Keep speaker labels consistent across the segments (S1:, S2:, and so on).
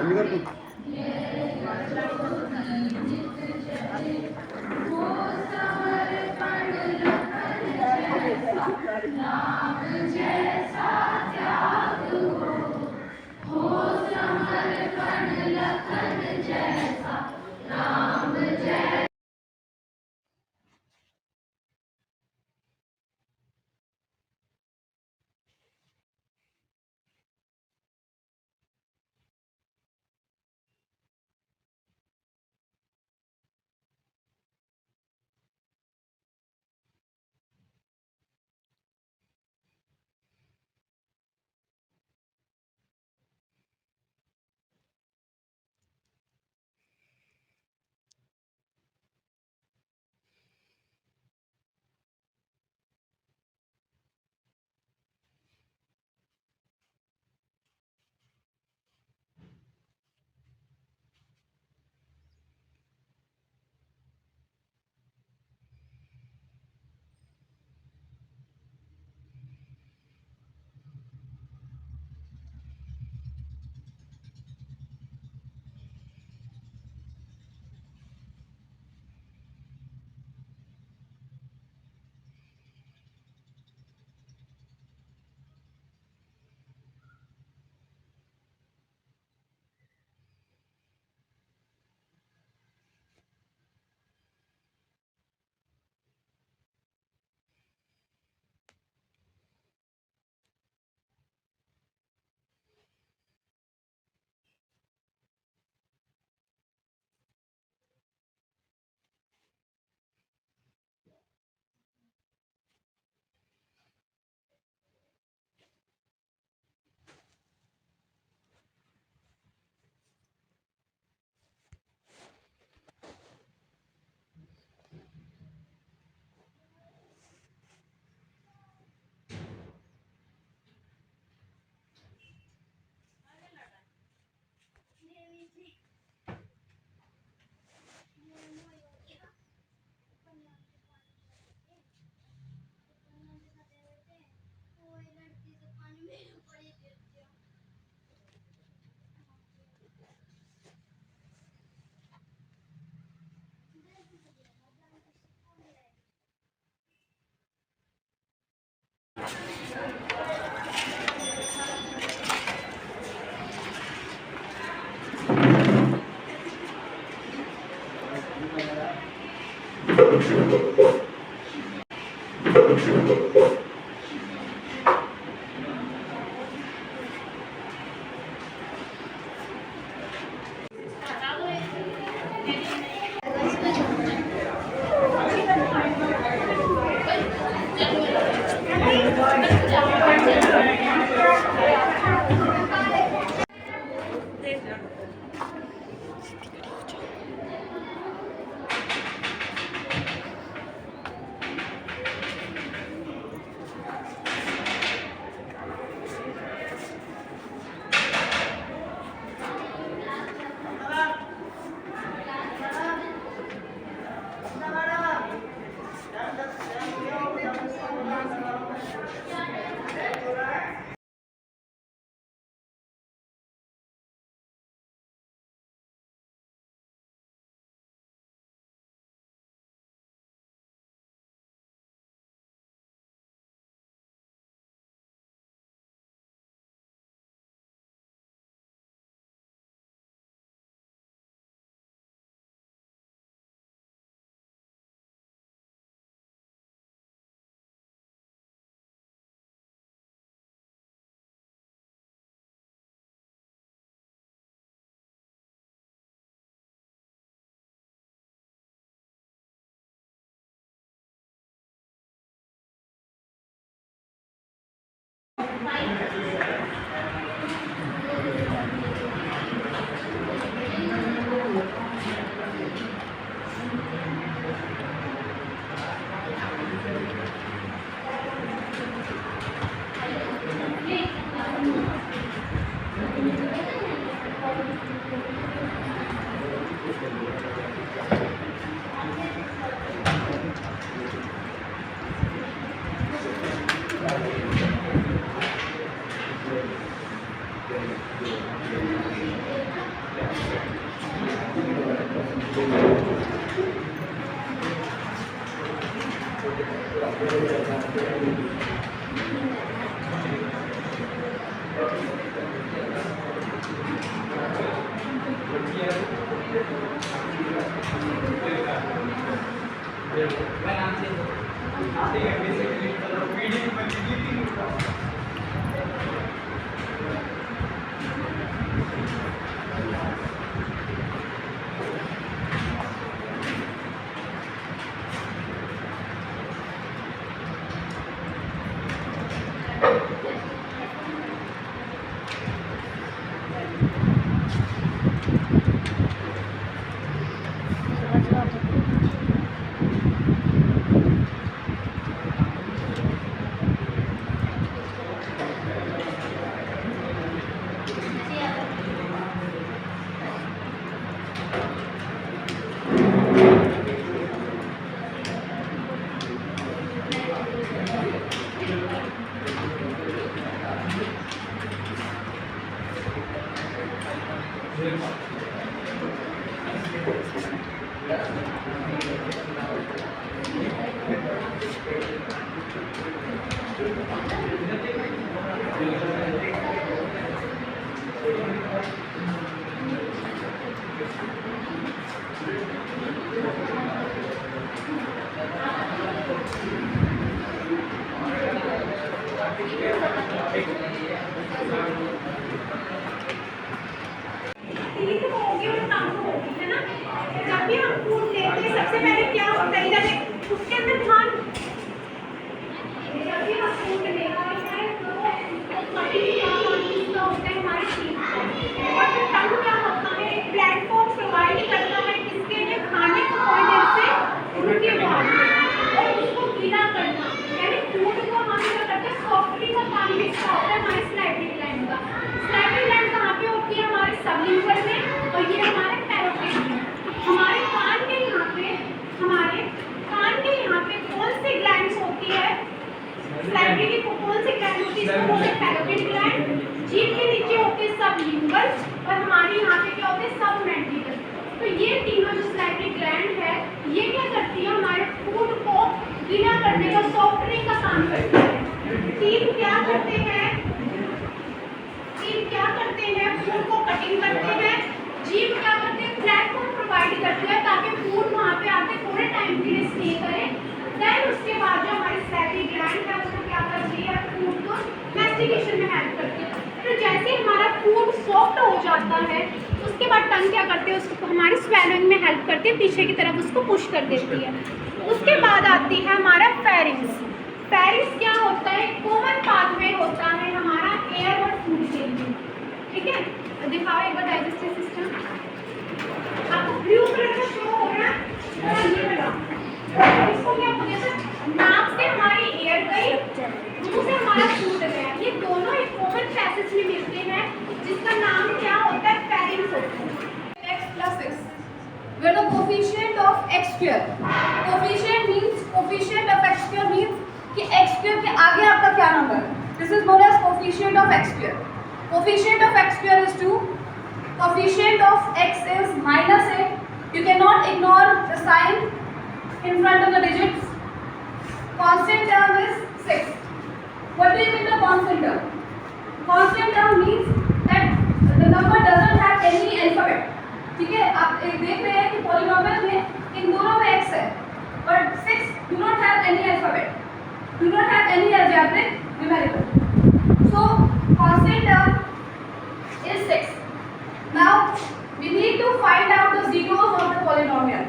S1: बंद कर तू। जीभ के नीचे होते सबलिंगल्स और हमारे यहाँ पे क्या होते हैं सबमेंटिकल। तो ये तीनों जो सलाइवरी ग्लैंड है ये क्या करती है, हमारे फूड को गीला करने का, सॉफ्टनिंग का काम करती है। टीथ क्या करते हैं, टीथ क्या करते हैं, फूड को कटिंग करते हैं। जीभ क्या करते हैं, प्लेटफॉर्म प्रोवाइड करते हैं ताकि फूड वहाँ पे आके थोड़े टाइम के लिए स्टे करे। देन उसके बाद जो हमारी सलाइवरी ग्लैंड है उसको क्या करती है, फूड को मैस्टिकेशन में हेल्प करती है। तो जैसे हमारा फूड सॉफ्ट हो जाता है उसके बाद टंग क्या करते हैं, उसको हमारी स्वेलिंग में हेल्प करती है, पीछे की तरफ उसको पुश कर देती है। उसके बाद आती है हमारा फेरिंग्स। फेरिंग्स क्या होता है, कॉमन पाथवे होता है हमारा एयर और फूड के लिए। ठीक है, दिखाओ एक बार डाइजेस्टिव सिस्टम, आपको ब्लू कलर का शो हो रहा है, ये वाला इसको क्या बोलते हैं, नाक से हमारी एयर गई, मुंह से हमारा फूड गया, ये दोनों एक कॉमन पैसेज में मिलते हैं जिसका नाम क्या होता है, फेरिंग्स होता है। x plus x where the coefficient of x square, coefficient means coefficient of x square means कि x square के आगे आपका क्या नंबर है, this is known as coefficient of x square. Coefficient of x square is 2, coefficient of x is -8. You cannot ignore the sign in front of the digits. Constant term is 6. What do you mean the constant term? Constant term means that the number doesn't have any alphabet. ठीक है, आप देख रहे हैं कि polynomial में इन दोनों में x है, but 6 do not have any alphabet, do not have any algebraic numerical. So constant term is 6. Now we need to find out the zeros of the polynomial.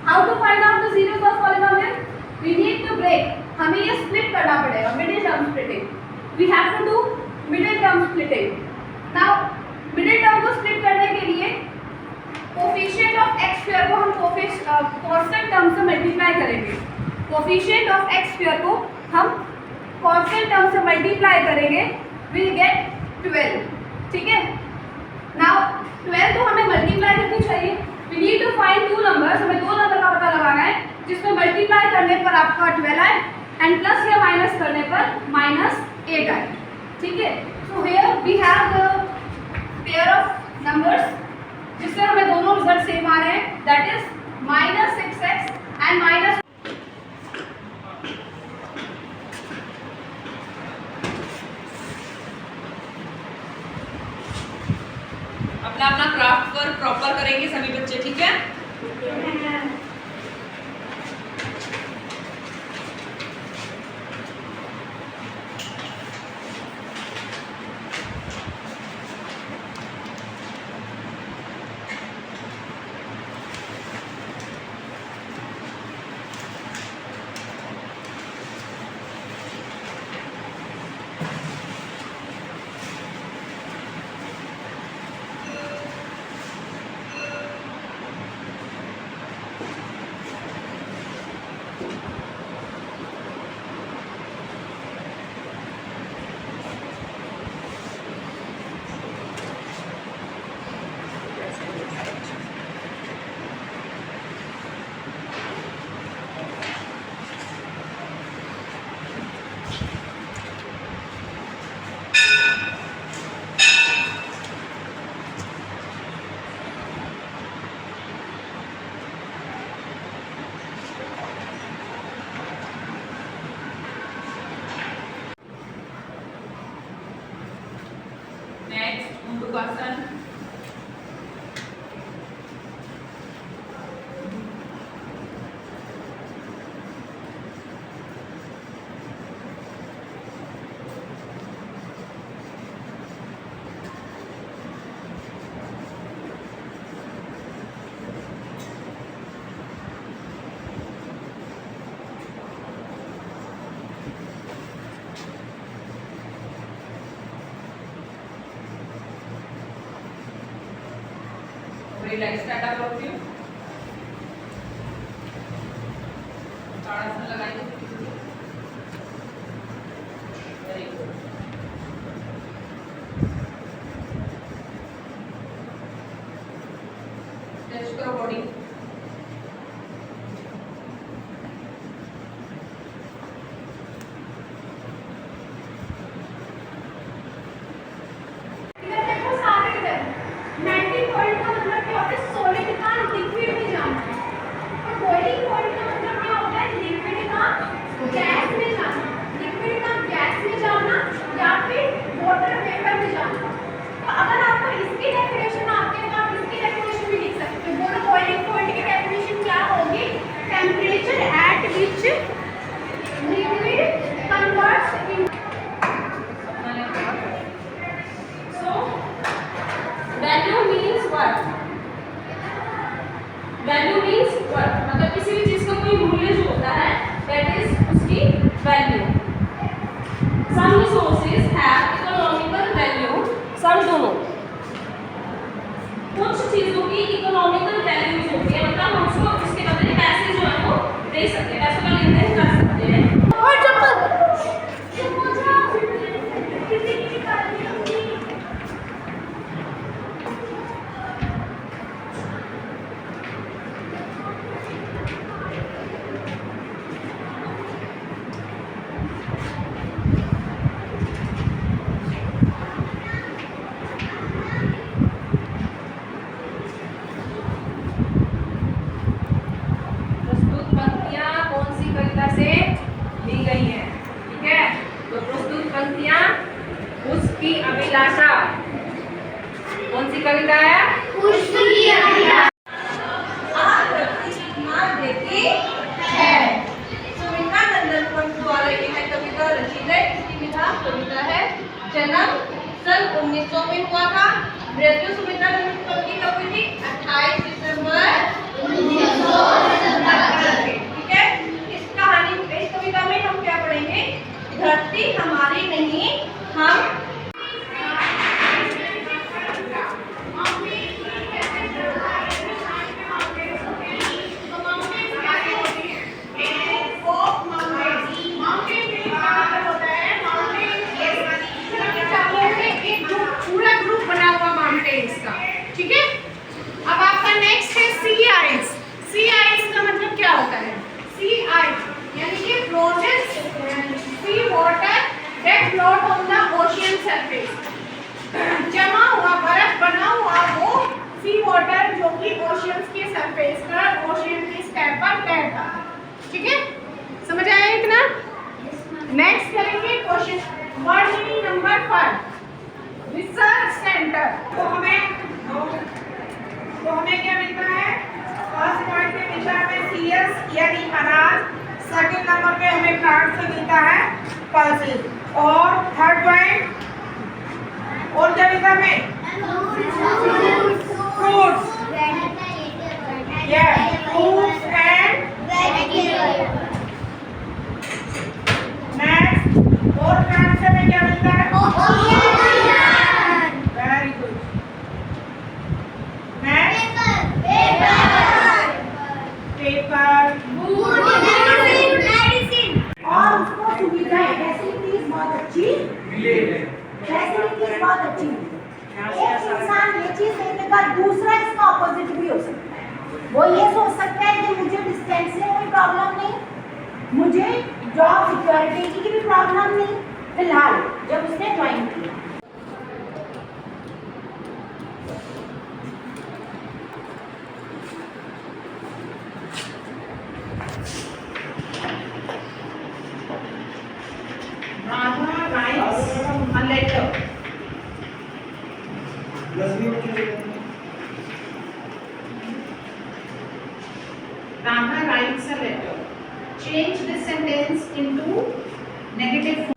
S1: How to find out the zeros of polynomial? We need to break. हमें ये split करना पड़ेगा, middle term splitting. We have to do middle term splitting. Now middle term को split करने के लिए coefficient of x square को हम कांस्टेंट टर्म से मल्टीप्लाई करेंगे। कोफिशिएंट ऑफ x स्क्वायर को हम कांस्टेंट टर्म से मल्टीप्लाई करेंगे, विल गेट 12। ठीक है, नाउ 12 तो हमें मल्टीप्लाई करनी चाहिए। We need to find two numbers, हमें दो नंबर का पता लगाना है जिसमें मल्टीप्लाई करने पर आपका 12 आए एंड प्लस या माइनस करने पर -8 आए। ठीक है, so here we have the pair of numbers जिससे हमें दोनों रिजल्ट सेम आ रहे हैं, that is -6x and minus.
S2: अपना अपना क्राफ्ट वर्क प्रॉपर करेंगे सभी बच्चे, ठीक है? नेक्स्ट मुंडुकासन। रिलैक्स स्टार्ट अप करती हूँ, ताड़ासन लगाएंगे। Very good. स्ट्रेच करो बॉडी। वैल्यू मीन्स वर्थ, मतलब किसी भी चीज का कोई मूल्य जो होता है दैट इज उसकी value. Some resources have economical value, some दोनों, कुछ चीजों की इकोनॉमिकल वैल्यूज होती है, मतलब हम उसको उसके बदले पैसे जो है वो दे सकते हैं, पैसों का लेन देन कर सकते हैं। और उसकी अभिलाषा कौन सी कविता है? उसकी अभिलाषा। देखी है सुमित्रा नंदन द्वारा यह कविता रची गई। इसकी विधा कविता है। जन्म सन 1900 में हुआ था। मृत्यु सुमित्रा नंदन की कब हुई थी? 28 दिसंबर 1977। ठीक है, इस कहानी इस कविता में हम क्या पढ़ेंगे? धरती हमारी नहीं, हम
S1: ठीक है। अब आपका नेक्स्ट है सी आइज। सी आइज ठीक है, समझ आया इतना? नेक्स्ट करेंगे question word meaning number 5 research centre. तो हमें क्या मिलता है? फर्स्ट पॉइंट पे मिलता है हमें सीरियस यानी अनाज, सेकंड नंबर पे हमें प्लांट से मिलता है पल्सेस, और थर्ड पॉइंट और क्या मिलता है हमें? Fruits, yes fruits and next, और प्लांट से हमें क्या मिलता है? Very good. नेक्स्ट पेपर,
S3: और उसको सुविधाएं फैसिलिटीज बहुत अच्छी, फैसिलिटीज बहुत अच्छी। एक इंसान ये चीज देखेगा, दूसरा इसका ऑपोजिट भी हो सकता है। वो ये सोच सकता है कि मुझे डिस्टेंस से कोई प्रॉब्लम नहीं, मुझे जॉब सिक्योरिटी की भी प्रॉब्लम नहीं। फिलहाल जब उसने ज्वाइन किया,
S1: Radha writes a letter. Radha writes a letter. Change this sentence into negative form.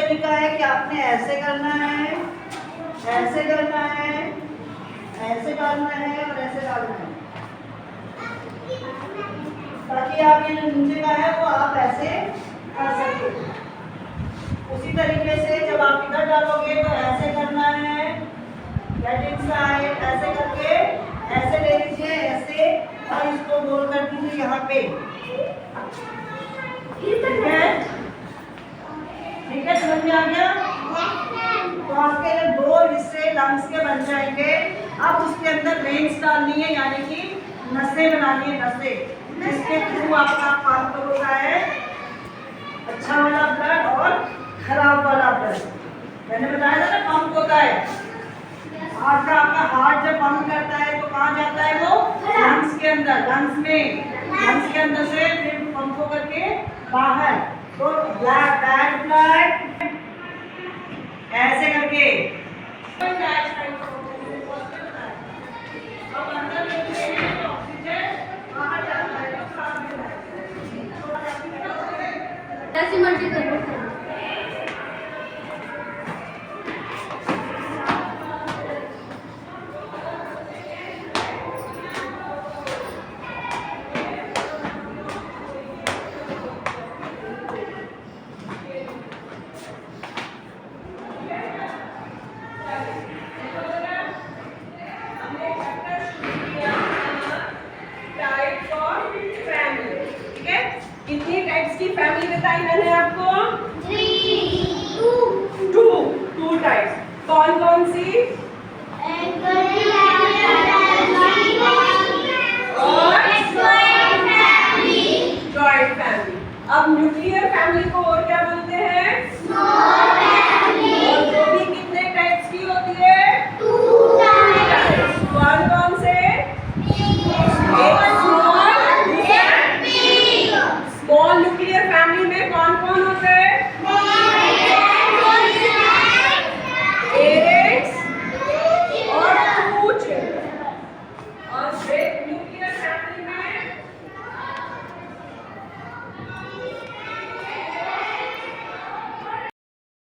S4: तरीका है कि आपने ऐसे करना है, ऐसे करना है, ऐसे डालना है और ऐसे डालना है, ताकि आप ये जो नीचे का है वो आप ऐसे कर सके। उसी तरीके से जब आप इधर डालोगे तो ऐसे करना है, गेट इनसाइड, ऐसे करके ऐसे ले लीजिए, ऐसे, और इसको गोल कर दीजिए यहाँ पे। ठीक है, ठीक है, समझ में आ गया? तो आपके लिए दो हिस्से लंग्स के बन जाएंगे। अब उसके अंदर वेन्स डालनी है, यानी कि नसें बनानी है, नसें, जिसके थ्रू आपका पंप होता है अच्छा वाला ब्लड और खराब वाला ब्लड। मैंने बताया था ना पंप होता है, आपका हार्ट जब पंप करता है तो कहाँ जाता है वो? लंग्स के अंदर, लंग्स में, लंग्स के अंदर से फिर पंप होकर के बाहर। तो बैड ब्लड ऐसे करके अब अंदर लेते हैं तो ऑक्सीजन बाहर जाता है, तो खराब भी है।
S1: ऐसे मल्टी करो।
S2: कितनी टाइप्स की फैमिली बताई मैंने आपको? 2 टाइप्स। कौन कौन सी? और जॉइंट फैमिली। अब न्यूक्लियर फैमिली को और क्या बोलते हैं? और वो भी कितने टाइप्स की होती है? 2 टाइप्स। कौन कौन से? स्मॉल न्यूक्लियर फैमिली में कौन कौन होते हैं?